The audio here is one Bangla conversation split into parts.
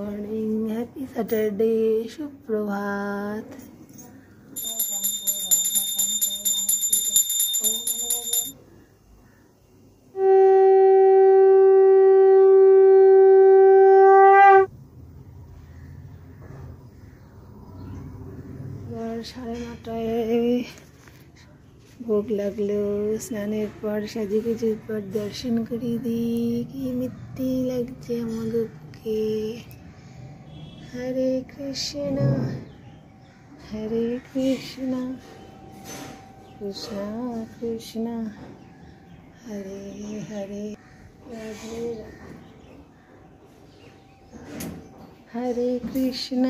মর্নিং, হ্যাপি স্যাটারডে, সুপ্রভাত। এবার 9:30 ভোগ লাগলো। স্নানের পর সাজুগুজুর পর দর্শন করিয়ে দিই। কি মিত্তি লাগছে আমাদেরকে। হরে কৃষ্ণ হরে কৃষ্ণ কৃষ্ণ কৃষ্ণ হরে হরে, রাধে হরে কৃষ্ণ।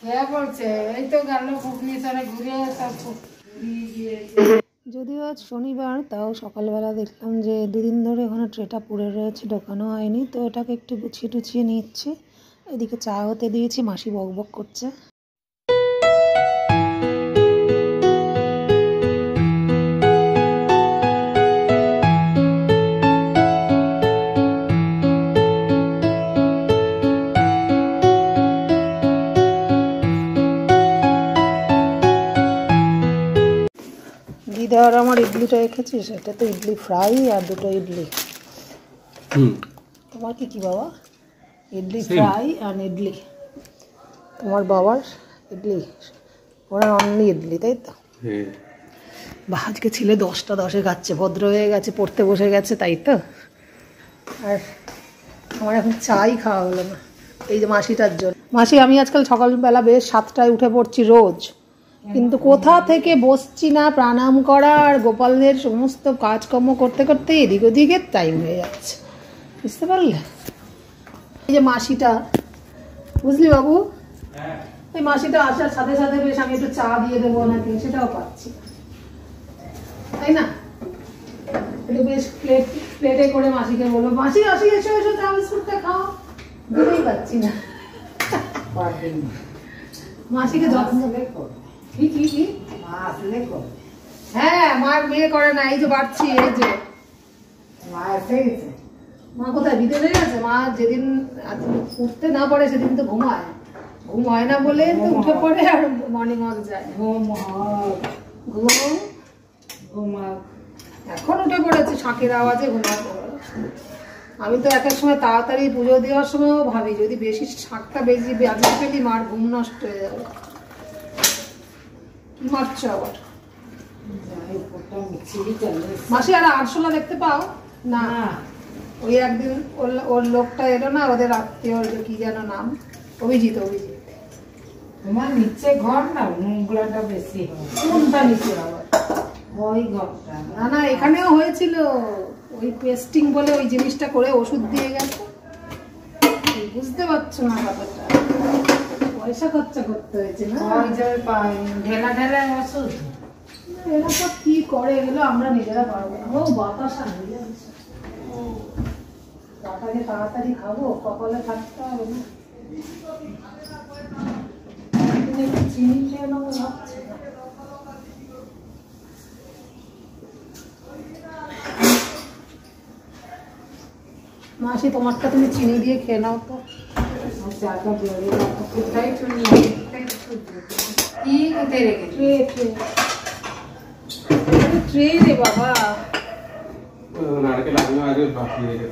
হ্যাঁ বলছে, এই তো গেল ভুবনেশ্বরে ঘুরে তারপর যদিও আজ শনিবার, তাও সকালবেলা দেখলাম যে দুদিন ধরে ওখানে ট্রেটা পড়ে রয়েছে, ঢোকানো হয়নি, তো এটাকে একটু গুছিয়ে টুছিয়ে নিচ্ছি। এদিকে চা হতে দিয়েছি, মাসি বক বক করছে। দিদা আর আমার ইডলিটা রেখেছিস, এটা তো ইডলি ফ্রাই আর দুটো ইডলি। তোমার কি কি বাবা? ইডলি ফ্রাই আর ইডলি। তোমার বাবার ইডলি, ওরা অনলি ইডলি, তাই তো? বা আজকে ছেলে 10টা 10-এ খাচ্ছে, ভদ্র হয়ে গেছে, পড়তে বসে গেছে, তাই তো? আর আমার এখন চাই খাওয়া হলো না, এই যে মাসিটার জন্য। মাসি, আমি আজকাল সকালবেলা বেশ 7টায় উঠে পড়ছি রোজ, কিন্তু কোথা থেকে বসছি না, প্রাণায়াম করা আর গোপালদের সমস্ত কাজকর্ম করতে করতে এদিক ওদিকের টাইম হয়ে যাচ্ছে, বুঝতে পারলে? এই যে মাসিটা, বুঝলি বাবু, এই মাসিটা আসার সাথে সাথে বেশ আমি একটু চা দিয়ে দেবো নাকি, সেটাও পাচ্ছি না, তাই না? একটু বেশ প্লেটে করে মাসিকে বলবো, মাসি আসি এসো এসো চা বিস্কুটটা খাও, দিতেই পাচ্ছি না। মাসিকে যত্ন কি কি কি হ্যাঁ, মার মেয়ে করে না, এই যে বাড়ছি, এই যে মা কোথায় বিদেশে গেছে। মা যেদিন উঠতে না পারে সেদিন তো ঘুম হয় না বলে তো উঠে পড়ে আর মর্নিং ওয়াক যায়। এখন উঠে পড়েছে, শাঁখের আওয়াজে ঘুমাতে পারে। আমি তো এক এক সময় তাড়াতাড়ি পুজো দেওয়ার সময়ও ভাবি যদি বেশি শাঁখটা বেশি বাজিয়ে ফেলি, মার ঘুম নষ্ট হয়ে যাবে। কি মারছো আবার? মাসি আর আরশোলা দেখতে পাও না? ওই একদিন ওর লোকটা এলো না, ওদের আত্মীয়, কি যেন নাম, অভিজিৎ। তোমার নিচে ঘর না, নোংরাটা বেশি হয়। কোনটা নিচে আবার? ওই ঘরটা না এখানেও হয়েছিল, ওই পেস্টিং বলে ওই জিনিসটা করে ওষুধ দিয়ে গেছে। বুঝতে পারছো না ব্যাপারটা? পয়সা খরচা করতে হয়েছে না, ওই যে ঢেলা ঢেলা ওষুধ। এরা সব কি করে, এগুলো আমরা নিজেরা পারবো না। ও বাতাসা হয়ে যাচ্ছে, চাটাকে তাড়াতাড়ি খাবো, কপালে থাকতে হবে না। চিনি খেয়ে নেবো ভাবছি। মাসি, তোমারটা তুমি চিনি দিয়ে খেয়ে নাও তো। চাটা বেড়ে কোথায় চুনি কি কোথায় রেখেছি? ট্রে রে বাবা, নারকেল আগে আগে বাকি রেখে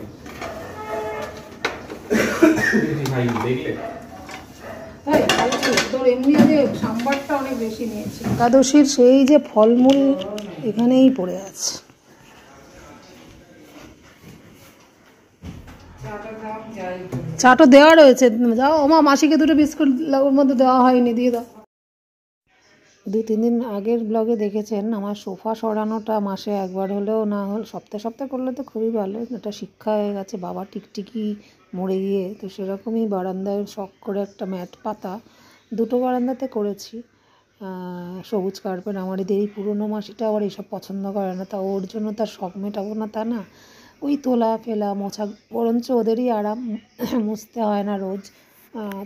দেখলে তোর এমনি যে সাম্বারটা অনেক বেশি নিয়েছে। একাদশীর সেই যে ফলমূল এখানেই পড়ে আছে। চাটা দেওয়া রয়েছে, যাও ওমা, মাসিকে দুটো বিস্কুট ওর মধ্যে দেওয়া হয়নি, দিয়ে দাও। 2-3 দিন আগের ব্লগে দেখেছেন আমার সোফা সরানোটা মাসে একবার হলেও, না হল সপ্তাহে সপ্তাহে করলে তো খুবই ভালো। এটা শিক্ষা হয়ে গেছে, বাবা টিকটিকি মরে গিয়ে, তো সেরকমই বারান্দায় শখ করে একটা ম্যাট পাতা, 2টো বারান্দাতে করেছি, সবুজ কার্পেট। আমার এদের এই পুরনো মাসিটা আবার এইসব পছন্দ করে না, তা ওর জন্য তার শখ মেটাবো না তা না, ওই তোলা ফেলা মোছা, বরঞ্চ ওদেরই আরাম, মুছতে হয় না রোজ।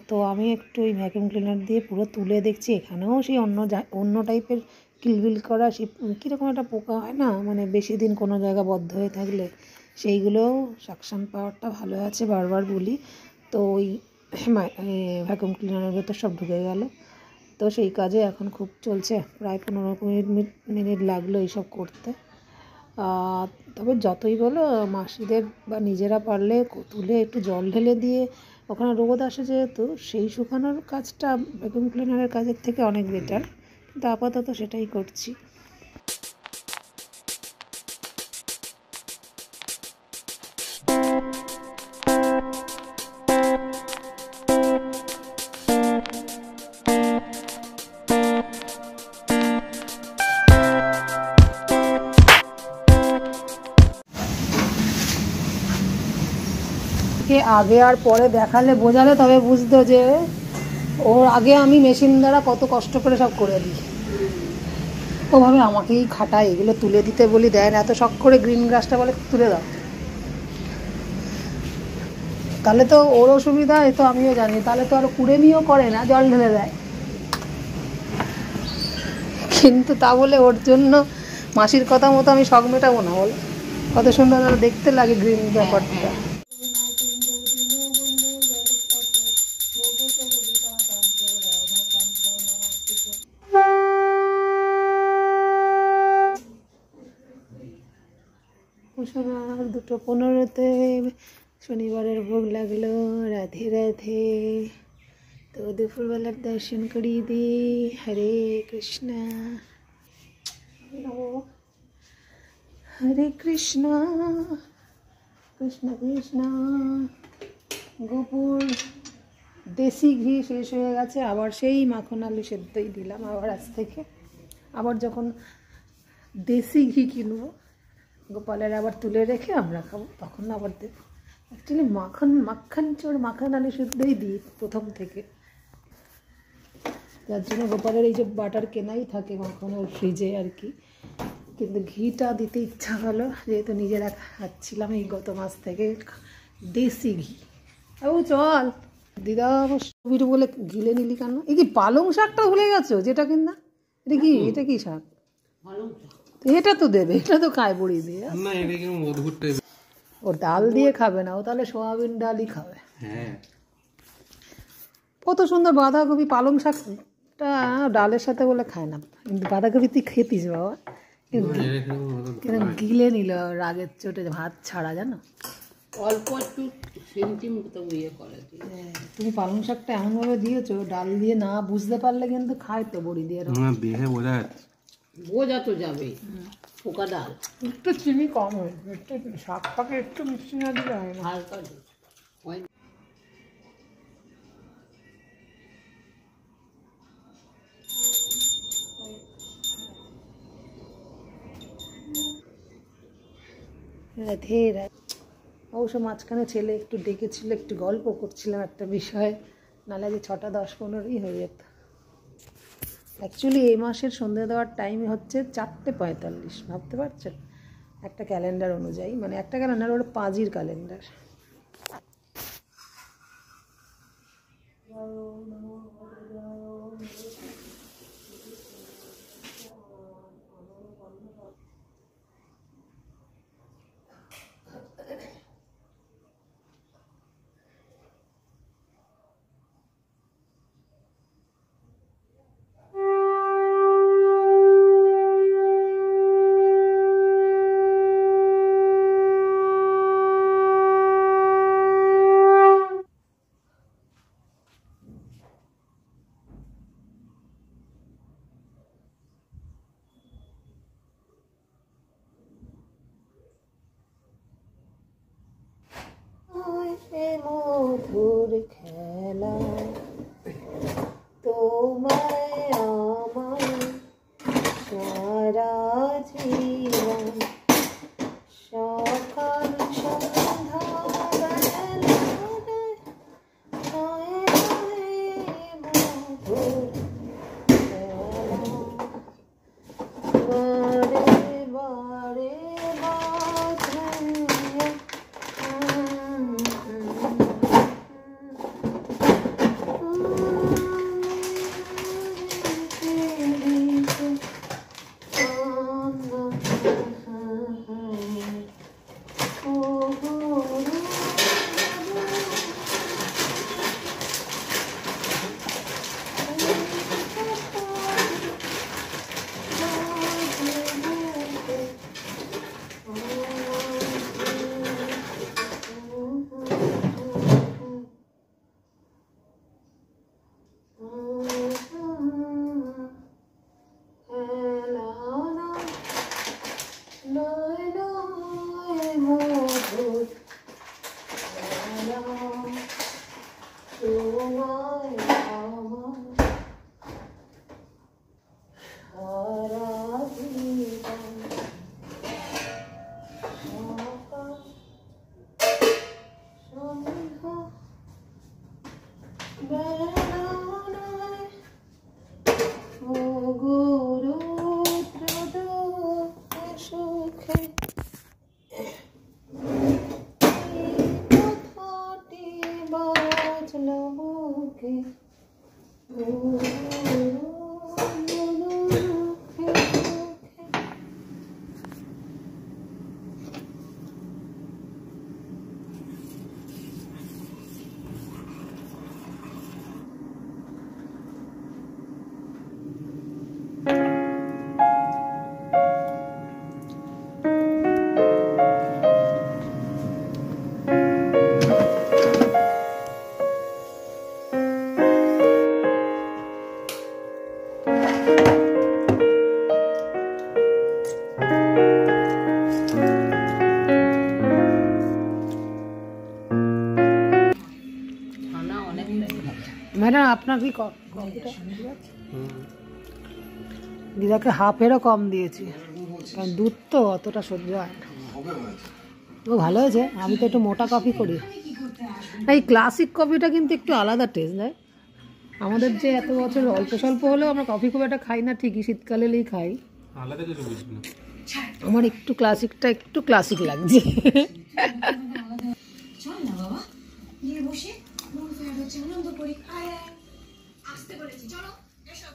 তো আমি একটু ওই ভ্যাকুয়াম ক্লিনার দিয়ে পুরো তুলে দেখছি, এখানেও সেই অন্য টাইপের কিলবিল করা, সেই কীরকম একটা পোকা হয় না, মানে বেশি দিন কোনো জায়গা বদ্ধ হয়ে থাকলে, সেইগুলোও সাকশন পাওয়ারটা ভালো আছে, বারবার বলি। তো ওই ভ্যাকুয়াম ক্লিনারের ভেতর সব ঢুকে গেল। তো সেই কাজে এখন খুব চলছে, প্রায় 15 মিনিট লাগলো এইসব করতে। তবে যতই বলো মাসিদের বা নিজেরা পারলে তুলে একটু জল ঢেলে দিয়ে, ওখানে রোদ আসে যেহেতু, সেই শুকানোর কাজটা ভ্যাকুয়াম ক্লিনারের কাজের থেকে অনেক বেটার, কিন্তু আপাতত সেটাই করছি। আগে আর পরে দেখালে বোঝালে তবে বুঝতো যে ওর আগে আমি মেশিন দ্বারা কত কষ্ট করে সব করে দিই, ওভাবে আমাকেই খাটাই, এগুলো তুলে দিতে বলি দেয় না, এত শখ করে গ্রিন গ্রাসটা বলে তুলে দাও। তাহলে তো ওর অসুবিধা, এ তো আমিও জানি, তাহলে তো আর কুড়েমিও করে না, জল ঢেলে দেয়। কিন্তু তা বলে ওর জন্য মাসির কথা মতো আমি শখ মেটাবো না, বল? কত সুন্দর দেখতে লাগে গ্রিন ব্যাপারটা। আর 2:15-তে শনিবারের ভোগ লাগলো। রাধে রাধে। তো দুপুরবেলার দর্শন করিয়ে দিই। হরে কৃষ্ণ হরে কৃষ্ণ কৃষ্ণ কৃষ্ণ। গোপুর দেশি ঘি শেষ হয়ে গেছে, আবার সেই মাখন আলু সেদ্ধই দিলাম আবার আজ থেকে। আবার যখন দেশি ঘি কিনবো, গোপালের আবার তুলে রেখে আমরা খাবো, তখন আবার দেবো। অ্যাকচুয়ালি মাখন আলু সেদ্ধই দিই প্রথম থেকে, যার জন্য গোপালের এই যে বাটার কেনাই থাকে মাখনের ফ্রিজে আর কি। কিন্তু ঘিটা দিতে ইচ্ছা হলো, যেহেতু নিজেরা খাচ্ছিলাম এই গত মাস থেকে দেশি ঘি। ও চল দিদা, ছবিটা বলে গিলে নিলি কেন? এই কি পালং শাকটা ভুলে গেছো? যেটা কিনা এটা কি শাক? এটা তো দেবে, এটা তো খায় বড়ি দিয়ে। ও ডাল দিয়ে খাবে না, ও তাহলে সোয়াবিন ডালই খাবে। কত সুন্দর বাঁধাকপি, পালং শাকটা ডালের সাথে বলে খায় না, কিন্তু বাঁধাকপি তুই খেতিস বাবা, কিন্তু গিলে নিল রাগের চোটে, ভাত ছাড়া, জানো? অল্প একটু ইয়ে করে। তুমি পালং শাকটা এমনভাবে দিয়েছো, ডাল দিয়ে না বুঝতে পারলে কিন্তু খায় তো বড়ি দিয়ে। বোঝা তো যাবে, পোকা ডাল একটু চিনি কম হয়েছে, একটু শাকটাকে একটু মিষ্টি না দিলে হয় না। হালকা রাধে রাধে। অবশ্য মাঝখানে ছেলে একটু ডেকেছিল, একটু গল্প করছিলাম একটা বিষয়ে, নাহলে যে 6টা 10-15ই হয়ে যেত। অ্যাকচুয়ালি এই মাসের সন্ধ্যে দেওয়ার টাইম হচ্ছে 4:45, ভাবতে পারছেন? একটা ক্যালেন্ডার অনুযায়ী, মানে একটা ক্যালেন্ডার ওটা পাঁজির ক্যালেন্ডার। মধুর খেলা তোমায় আমার সারা জীবন, সকাল সন্ধ্যা মধুর বারে বারে তোমায় আমার সারা জীবন সকাল সন্ধ্যা বেলায় ও গুরু সুখে কথাটি বাজলো মুখে ও ম্যাডাম আপনার কি দিদাকে হাফেরও কম দিয়েছি, কারণ দুধ তো অতটা সহ্য হয় না। ও ভালো হয়েছে, আমি তো একটু মোটা কফি করি। এই ক্লাসিক কফিটা কিন্তু একটু আলাদা টেস্ট দেয়। আমাদের যে এত বছর অল্প স্বল্প হলেও আমরা কফি খুব একটা খাই না, ঠিকই শীতকালে এলেই খাই। আলাদা কিছু বুঝবি না, আমার একটু ক্লাসিকটা একটু ক্লাসিক লাগছে। চল না বাবা, গিয়ে বসে মন ফেয়ার হচ্ছে, আনন্দ করি। আসতে বলেছি, চলো এসো।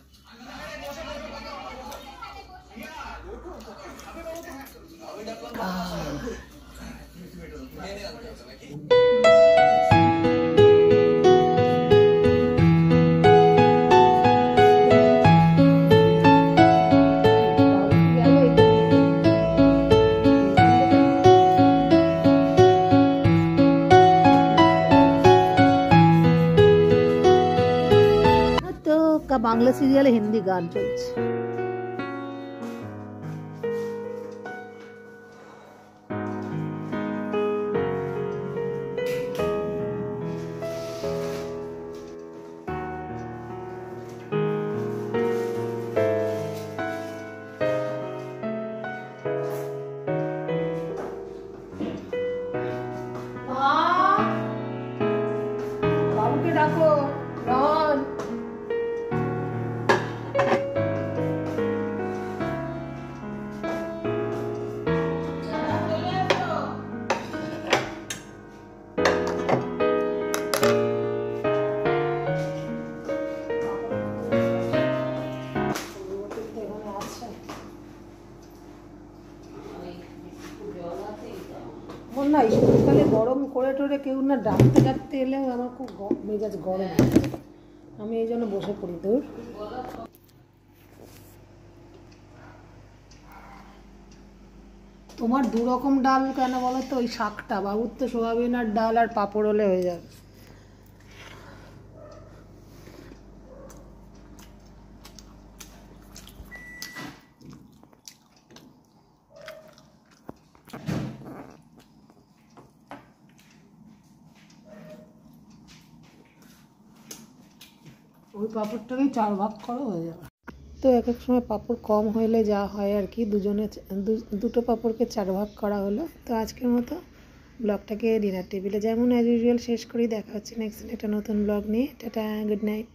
বাংলা সিরিয়ালে হিন্দি গান চলছে। বাবুকে ডাকো, রন। না শীতকালে গরম করে টোরে কেউ না ডাকতে ডাকতে এলেও আমার খুব মেজাজ গরম, আমি এই জন্য বসে পড়ি। দূর তোমার দু রকম ডাল কেন বলো তো? ওই শাকটা, বাবুর তো সোয়াবিন আর ডাল আর পাঁপড় হলে হয়ে যাবে। ওই পাঁপড়টাকেই 4 ভাগ করো, হয়ে যাবে। তো এক এক সময় পাঁপড় কম হলে যা হয় আর কি, দুটো পাঁপড়কে 4 ভাগ করা হলো। তো আজকের মতো ব্লগটাকে ডিনার টেবিলে যেমন অ্যাজ ইউজুয়াল শেষ করি। দেখা হচ্ছে নেক্সট একটা নতুন ব্লগ নিয়ে। Tata, good night.